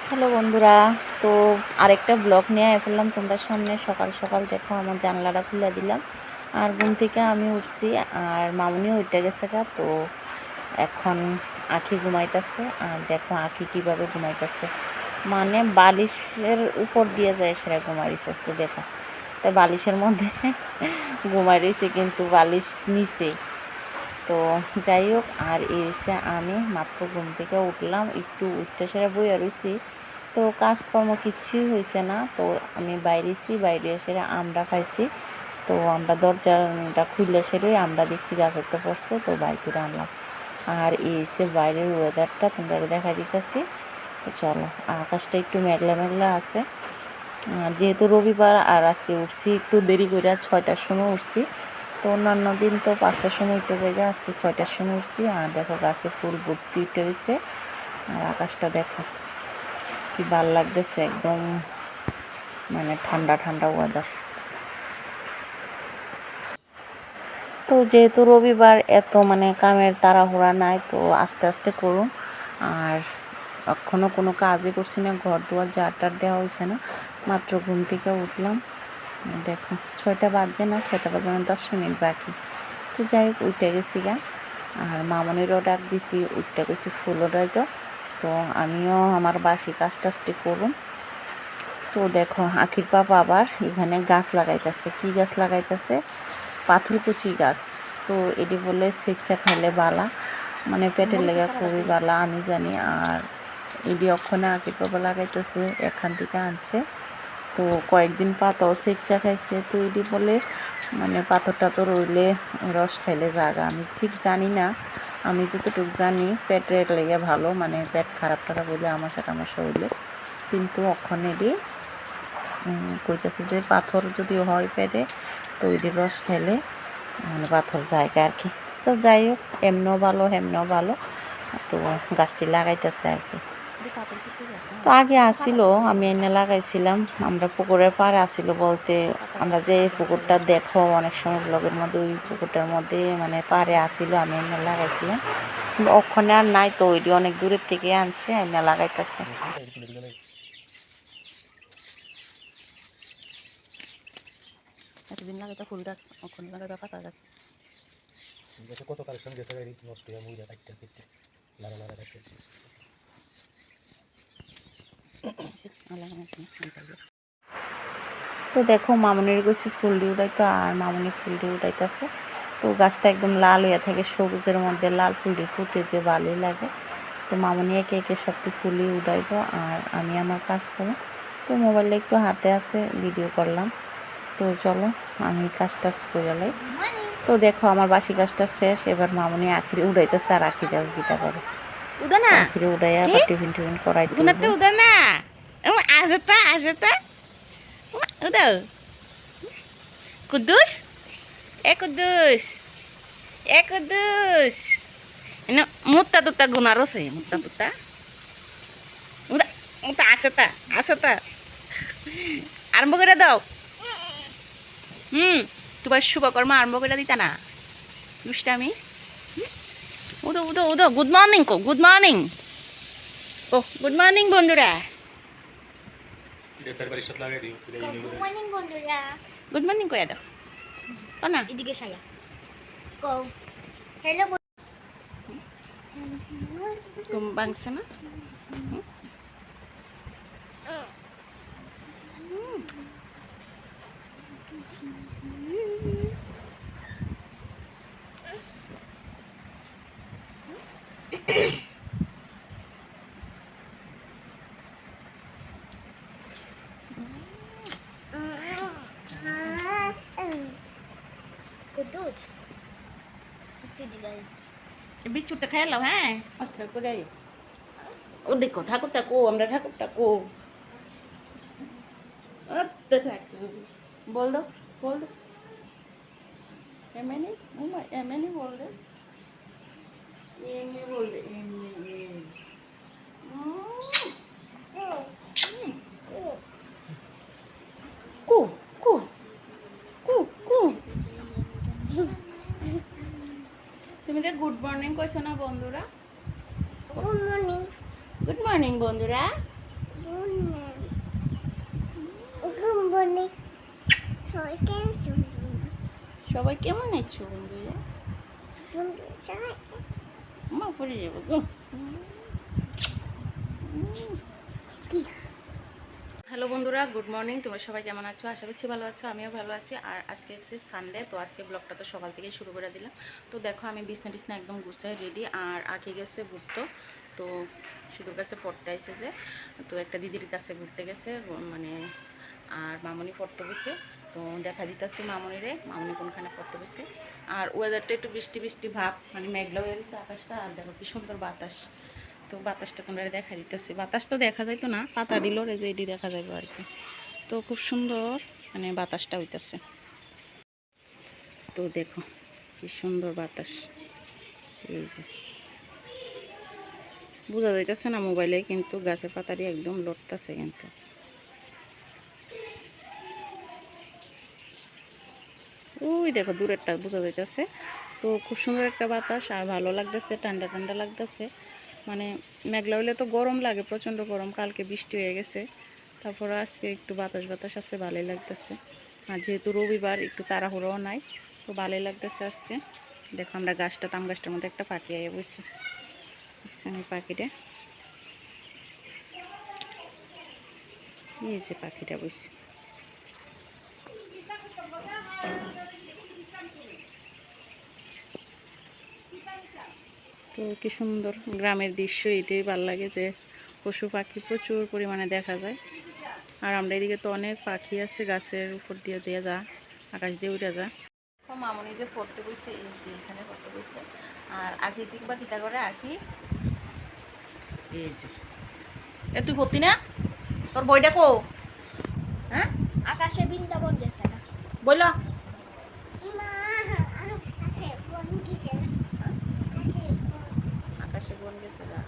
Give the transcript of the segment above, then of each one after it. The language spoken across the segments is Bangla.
হ্যালো বন্ধুরা, তো আরেকটা ব্লগ নিয়ে পড়লাম তোমাদের সামনে। সকাল সকাল দেখো আমার জানলাটা খুলে দিলাম, আর ঘুম থেকে আমি উঠছি, আর মামুনিও উঠে গেছে গা। তো এখন আঁখি ঘুমাইতেছে, আর দেখো আঁখি কীভাবে ঘুমাইতেছে, মানে বালিশের উপর দিয়ে যায় সেটা ঘুমাইছে। তো দেখো, তাই বালিশের মধ্যে ঘুমাই রয়েছে, কিন্তু বালিশ নিচে। তো যাই হোক, আর এসে আমি মাত্র ঘুম থেকে উঠলাম, একটু উঠতে সেরে বইয়া রয়েছি। তো কাজকর্ম কিচ্ছুই হয়েছে না। তো আমি বাইরেছি, বাইরে এসে আমরা খাইছি। তো আমরা দরজাটা খুললে সেরে আমরা দেখছি গাছের তো পড়ছে, তো বাইর করে আনলাম। আর এসে বাইরের ওয়েদারটা তোমরা দেখা দিতেছি। তো চলো, আকাশটা একটু মেঘলা মেঘলা আছে, যেহেতু রবিবার, আর আজকে উঠছি একটু দেরি করে, 6টার সময় উঠছি। তো অন্যান্য দিন তো 5টার সময় উঠতে যাই, আজকে 6টার সময় উঠছি। আর দেখো গাছে ফুল ভর্তি উঠে রয়েছে, আর আকাশটা দেখো কি ভালো লাগতেছে, একদম মানে ঠান্ডা ঠান্ডা ওয়েদার। তো যেহেতু রবিবার, এত মানে কামের তাড়াহুড়া নাই, তো আস্তে আস্তে করুন। আর এখনও কোনো কাজই করছি না, ঘর দুয়ার ঝাড় দেওয়া হয়েছে না, মাত্র ঘুম থেকে উঠলাম। দেখো 6টা বাজছে না, 6টা বাজানো 10 মিনিট বাকি। তো যাই হোক, উঠে গেছি গা। আর মামনিরও ডাক দিছি, উঠতে গেছি ফুল ওটাইতো। তো আমিও আমার বাসি কাজ টাজটি করুন। তো দেখো আখির পাপা আবার এখানে গাছ লাগাইতেছে। কি গাছ লাগাইতেছে? পাথরকুচি গাছ। তো এটি বলে স্বেচ্ছা খাইলে বালা, মানে পেটের লেগে খুবই বালা, আমি জানি। আর এটি অক্ষণে আখির পাপা লাগাইতেছে, এখান থেকে আনছে। তো কয়েকদিন পাতাও স্বেচ্ছা খাইছে। তো এটি বলে মানে পাথর টাথর রইলে রস খাইলে জাগা, আমি ঠিক জানি না। আমি যতটুকু জানি পেটের লেগে ভালো, মানে পেট খারাপ টারাপ হইলে আমাশা টামাশা হইলে। কিন্তু অক্ষণেরই কইতেছে যে পাথর যদি হয় পেটে, তো ওইটির রস খাইলে মানে পাথর জায়গা আর কি। তো যাই হোক, এমনও ভালো হেমনও ভালো। তো গাছটি লাগাইতেছে আর কি। তো আগে আসিল, আমি এনে লাগাইছিলাম, আমরা পুকুরের পাড়ে আসিল বলতে, আমরা যে পুকুরটা দেখো অনেক সময় ব্লগের মধ্যে, ওই পুকুরটার মধ্যে মানে পাড়ে আসিল, আমি এনে লাগাইছিলাম। কিন্তু ওখানে আর নাই, তো ওইটি অনেক দূরের থেকে আনছে, এনে লাগাইতেছে। এতদিন লাগাইতা ফুল গাছ, ওখানে লাগাইতা পাতা গাছ। কত কালেকশন গেছে গাড়ি নষ্ট হয়ে মুড়ে কাটতে সিটে লারা লারা কাটতে শেষ। তো দেখো মামনির গেছি ফুল দিয়ে উঠাইতো, আর মামনি ফুল দিয়ে উঠাইতেছে। তো গাছটা একদম লাল হইয়া থাকে, সবুজের মধ্যে লাল ফুলটি ফুটে যে ভালোই লাগে। তো মামনি একে একে সবটি ফুলই উঠাইব, আর আমি আমার কাজ করব। তো মোবাইলটা একটু হাতে আছে, ভিডিও করলাম। তো চলো আমি কাজ টাজ করে লাই। তো দেখো আমার বাসি কাজটা শেষ, এবার মামনি আখিরে উড়াইতেছে, আর আখি দেখো কীটা করে। আখিরে উড়াইয়া আবার টিফিন টিফিন করাই দিব। udah kudus kudus kudus ini muta tuta gunaros ya muta tuta udah muta aseta আরম্ভ করে দাও। তোমার শুভকর্ম আরম্ভ করে দিতা না দুষ্টামি। উদো উদো উদো গুড মর্নিং কো, গুড মর্নিং ও, গুড মর্নিং বন্ধুরা। গুড মর্নিং বন্ধুরা। গুড মর্নিং কয়া দাও তো না, এদিকে সায়া কো হ্যালো ঘুম ভাঙছে না? কুদুজ দিদি গাই বিস্কুটটা খেয়ে নাও, হ্যাঁ পরিষ্কার করে। ও দেখো ঠাকুরটা কো, আমরা ঠাকুরটা কো। বল দো বল দো, এমনি এমনি বল দে, এমনি বল দে, এমনি কো কো কো কো। তুমি তো গুড মর্নিং কইছো না বন্ধুরা? গুড মর্নিং গুড মর্নিং বন্ধুরা। বনি সবাই কেন সবাই কেমন আছো বন্ধুরা? সবাই মা পড়ে যাবো গো। হ্যালো বন্ধুরা, গুড মর্নিং। তোমরা সবাই কেমন আছো? আশা করছি ভালো আছো, আমিও ভালো আছি। আর আজকে হচ্ছে সানডে, তো আজকে ব্লগটা তো সকাল থেকেই শুরু করে দিলাম। তো দেখো আমি বিছনা টিছনা একদম গুছাই রেডি। আর আঁকি গেছে ঘুরতো, তো সিঁদুর কাছে পড়তে আসে যে, তো একটা দিদির কাছে ঘুরতে গেছে মানে। আর মামনি পড়তে বসে, তো দেখা দিতেছে মামনিরে, মামনি কোনখানে পড়তে বসে। আর ওয়েদারটা একটু বৃষ্টি বৃষ্টি ভাব, মানে মেঘলা হয়ে গেছে আকাশটা। আর দেখো কি সুন্দর বাতাস, তো বাতাসটা তোমরা দেখা দিতেছি। বাতাস তো দেখা যাইতো না, পাতা দিল রে যে এটি দেখা যাবে আর কি। তো খুব সুন্দর মানে বাতাসটা হইতেছে। তো দেখো কি সুন্দর বাতাস, এই যে বোঝা যাইতেছে না মোবাইলে, কিন্তু গাছের পাতাটি একদম লড়তেছে কিন্তু। ওই দেখো দূরেরটা বোঝা যাইতেছে। তো খুব সুন্দর একটা বাতাস, আর ভালো লাগতেছে, ঠান্ডা ঠান্ডা লাগতেছে। মানে মেঘলা হইলে তো গরম লাগে, প্রচণ্ড গরম। কালকে বৃষ্টি হয়ে গেছে, তারপরে আজকে একটু বাতাস বাতাস আছে, ভালোই লাগতেছে। আর যেহেতু রবিবার, একটু তাড়াহুড়োও নাই, তো ভালোই লাগতেছে আজকে। দেখো আমরা গাছটা, তাম গাছটার মধ্যে একটা পাখি আইয়া বসছে, দেখছেন এই পাখিটা? এই যে পাখিটা বসছে। তো কি সুন্দর গ্রামের দৃশ্য, এটাই ভালো লাগে যে পশু পাখি প্রচুর পরিমাণে দেখা যায়। আর আমরা এদিকে তো অনেক পাখি আছে, গাছের উপর দিয়ে দিয়ে যা, আকাশ দিয়ে উঠে যা। মামনি যে পড়তে বসে, এই যে এখানে পড়তে বসে। আর আঁকি দিক বা কিতা করে আঁকি, এই যে এ তুই পড়তি না? তোর বইটা কো? হ্যাঁ, আকাশে বৃন্দাবন গেছে না বলল মা আকাশে বন গেছে না আকাশে বন গেছে গা,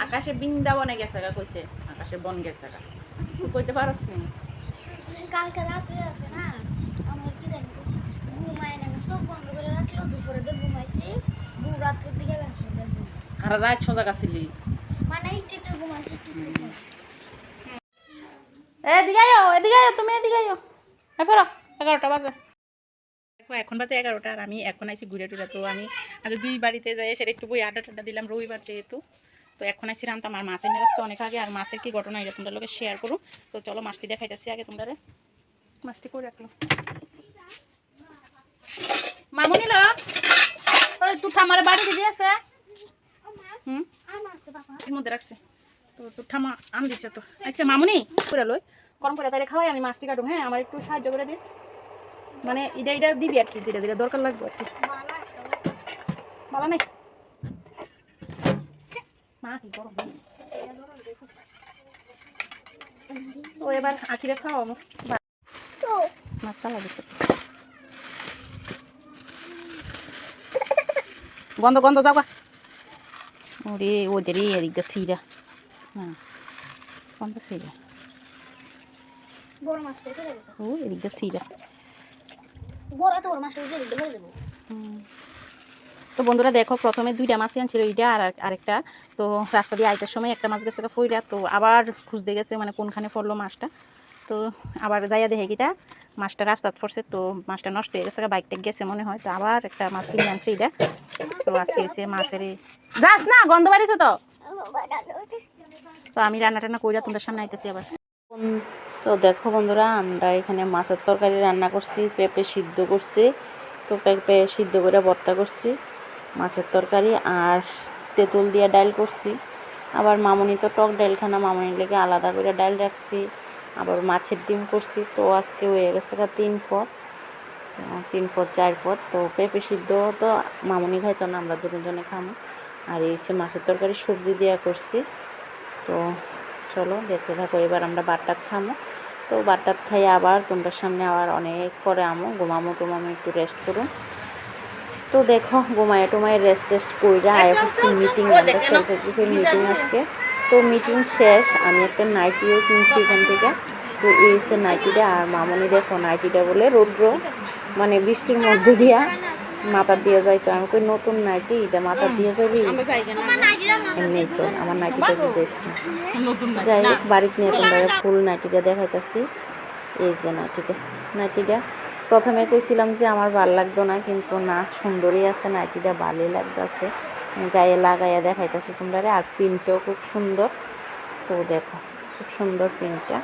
আকাশে বৃন্দাবনে গেছে গা কইছে, আকাশে বন গেছে গা। তুই কইতে পারস নি? কালকে রাতে আছে না, আমার কি জানি ঘুমায় না, সব বন্ধ করে রাখলো, দুপুরে তো ঘুমাইছি, রাত্রের দিকে ঘুমাইছি, আর রাত সোজা গাছিলি? মানে একটু একটু ঘুমাইছি, একটু একটু ঘুমাইছি। এদিকে আয়ো, এদিকে আয়ো, তুমি এদিকে আয়ো। ফেরো, 11টা বাজে। দেখো এখন বাজে 11টা, আর আমি এখন আইছি ঘুরে টুরে। তো আমি আজ দুই বাড়িতে যাই, সেটা একটু বই আড্ডা টাড্ডা দিলাম, রবিবার যেহেতু। তো এখন আইসি রান্তা, আমার মাছ এনে রাখছে অনেক আগে। আর মাছের কি ঘটনা, এটা তোমরা লোকে শেয়ার করুন। তো চলো মাছটি দেখাইতেছি আগে তোমরা। মাছটি করে রাখলো মামুনি লো, ওই তুই ঠামার বাড়ি দিদি আছে, হুম এর মধ্যে রাখছে। তো তোর ঠামা আম দিছে তো। আচ্ছা মামুনি করে লই, গরম করে তাহলে খাওয়াই, আমি মাছটি কাটুম। হ্যাঁ, আমার একটু সাহায্য করে দিস, মানে এটা দিবি আর কি, যেটা যেটা দরকার লাগবে আর কি। ভালো নাই মা, কি গরম। তো এবার আখিরে খাওয়া মাছ ভালো দিচ্ছে, গন্ধ গন্ধ যাবা। ওরে ওদের এদিকটা সিরা, হ্যাঁ গন্ধ সিরা, বড় মাছ পেতে যাবে, ও এদিকটা সিরা। বড় তো ওর মাছটা দিয়ে ধরে যাবো। তো বন্ধুরা দেখো, প্রথমে 2টা মাছই আনছিল, এইটা আর আরেকটা। তো রাস্তা দিয়ে আইটার সময় একটা মাছ গেছে ফইরা, তো আবার খুঁজতে গেছে, মানে কোনখানে পড়লো মাছটা। তো আবার যাইয়া দেখে কিটা মাছটা রাস্তাত পড়ছে, তো মাছটা নষ্ট হয়ে গেছে, বাইকটা গেছে মনে হয়। তো আবার একটা মাছ কিনে আনছে এটা। তো আজকে হচ্ছে মাছের, যাস না গন্ধ বাড়িছে তো। তো আমি রান্না টান্না কইরা তোমাদের সামনে আইতেছি আবার। তো দেখো বন্ধুরা, আমরা এখানে মাছের তরকারি রান্না করছি, পেঁপে সিদ্ধ করছি। তো পেঁপে সিদ্ধ করে ভর্তা করছি, মাছের তরকারি, আর তেঁতুল দিয়ে ডাল করছি। আবার মামনি তো টক ডাল খানা, মামনির লেগে আলাদা করে ডাল রাখছি। আবার মাছের ডিম করছি। তো আজকে হয়ে গেছে 3 পদ, 3 পদ 4 পদ। তো পেঁপে সিদ্ধ তো মামনি খাইতো না, আমরা দুজনে খামো। আর এই হচ্ছে মাছের তরকারি সবজি দেওয়া করছি। তো চলো দেখতে থাকো, এবার আমরা বাটটাত খামো। তো বাটটাত খাই আবার তোমরা সামনে আবার অনেক পরে আমো, ঘুমামো টুমামো, একটু রেস্ট করুন। তো দেখো ঘুমায় টুমায় রেস্ট টেস্ট কইরা আয় হচ্ছে মিটিং, আমরা সেলফ গ্রুপের মিটিং আজকে। তো মিটিং শেষ, আমি একটা নাইটিও কিনছি এখান থেকে। তো এই হচ্ছে নাইটিটা। আর মামনি দেখো নাইটিটা বলে রৌদ্র, মানে বৃষ্টির মধ্যে দিয়া মাথা দিয়ে যায়। তো আমি কই নতুন নাইটি, এটা মাথা দিয়ে যাবি, এমনি চল, আমার নাইটিটা ভিজাইছি। যাই হোক, বাড়িতে নিয়ে তোমরা ফুল নাইটিটা দেখাইতেছি। এই যে নাইটিটা প্রথমে কইছিলাম যে আমার ভাল লাগতো না, কিন্তু না, সুন্দরই আছে নাইটিটা, ভালোই লাগতেছে, গায়ে লাগাইয়া দেখাইতেছে তোমরা। আর প্রিন্টটাও খুব সুন্দর। তো দেখো খুব সুন্দর প্রিন্টটা।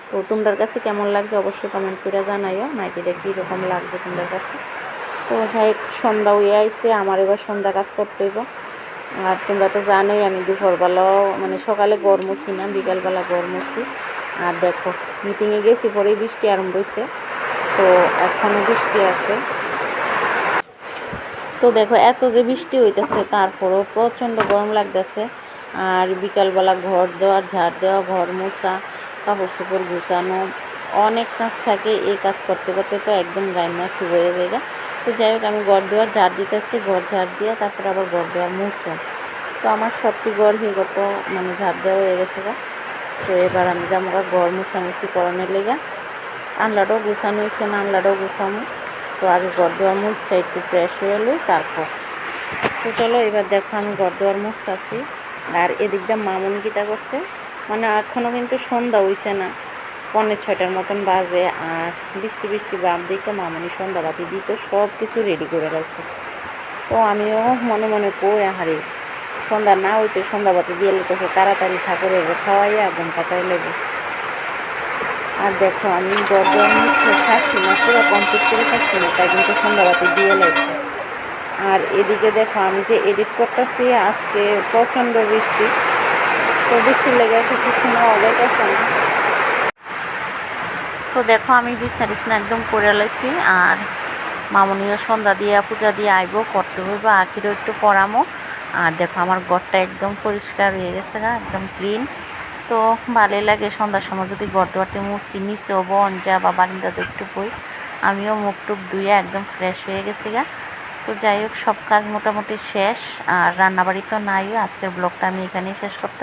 তো তোমাদের কাছে কেমন লাগছে অবশ্যই কমেন্ট করে জানাইও, নাইটিটা কীরকম লাগছে তোমাদের কাছে। তো যাই হোক, সন্ধ্যা হয়ে আইছে, আমার এবার সন্ধ্যা কাজ করতে হইব। আর তোমরা তো জানোই আমি দুপুরবেলাও মানে সকালে গড় মুছি না, বিকালবেলা গড় মুছি। আর দেখো মিটিংয়ে গেছি, পরেই বৃষ্টি আরম্ভ হয়েছে, তো এখনও বৃষ্টি আছে। তো দেখো এত যে বৃষ্টি হইতেছে তারপরেও প্রচণ্ড গরম লাগতেছে। আর বিকালবেলা ঘর দেওয়ার, ঝাড় দেওয়া, ঘর মোছা, কাপড় চোপড় গুছানো, অনেক কাজ থাকে। এই কাজ করতে করতে তো একদম গাইমা শুয়ে যায়। তো যাই হোক, আমি ঘর দেওয়ার ঝাড় দিতেছি, ঘর ঝাড় দিয়ে তারপরে আবার ঘর দেওয়ার মুছো। তো আমার সবটি ঘর হয়ে গত মানে ঝাড় দেওয়া হয়ে গেছে গা। তো এবার আমি যাবো ঘর মুছামুছি করানোর লেগে। আনলাটাও গুছানো হয়েছে না, আনলাটাও গুছানো। তো আগে ঘর দেওয়ার মুছছে, একটু ফ্রেশ হয়ে লই তারপর। তো চলো এবার দেখো আমি ঘর দেওয়ার মুছতেছি। আর এদিকটা মামুনি কিতা করছে, মানে এখনও কিন্তু সন্ধ্যা হইছে না, 5:45 মতন বাজে। আর বৃষ্টি বৃষ্টি ভাব দেখে মামুনি সন্ধ্যা বাতি দিতে সব কিছু রেডি করে গেছে। তো আমিও মনে মনে কই আহারে সন্ধ্যা না হইতে সন্ধ্যা বাতি দিয়ে লেগেছে, তাড়াতাড়ি ঠাকুরের খাওয়াইয়া ঘুম পাতাই লেগে। আর দেখো আমি ঘর দেওয়ার মুছে ছাড়ছি না, পুরো কমপ্লিট করে ছাড়ছি না, তাই কিন্তু সন্ধ্যাবাতি দিয়ে লাগছে। আর এদিকে দেখো আমি যে এডিট করতেছি, আজকে প্রচণ্ড বৃষ্টি, তো বৃষ্টির লেগে কিছু শোনা যাইতেছে না। তো দেখো আমি বিছনা টিছনা একদম করে লাইছি। আর মামুনিও সন্ধ্যা দিয়ে পূজা দিয়ে আইব, করতে হইব, আখিরও একটু পড়ামো। আর দেখো আমার ঘরটা একদম পরিষ্কার হয়ে গেছে গা, একদম ক্লিন। তো ভালোই লাগে সন্ধ্যার সময় যদি ঘর দুয়ারটি মুছি, নিচেও বন যা বা বারিন্দাতে একটু বই। আমিও মুখ টুক ধুয়ে একদম ফ্রেশ হয়ে গেছি গা। তো যাই হোক, সব কাজ মোটামুটি শেষ। আর রান্নাবাড়ি তো নাই, আজকের ব্লগটা আমি এখানেই শেষ করতে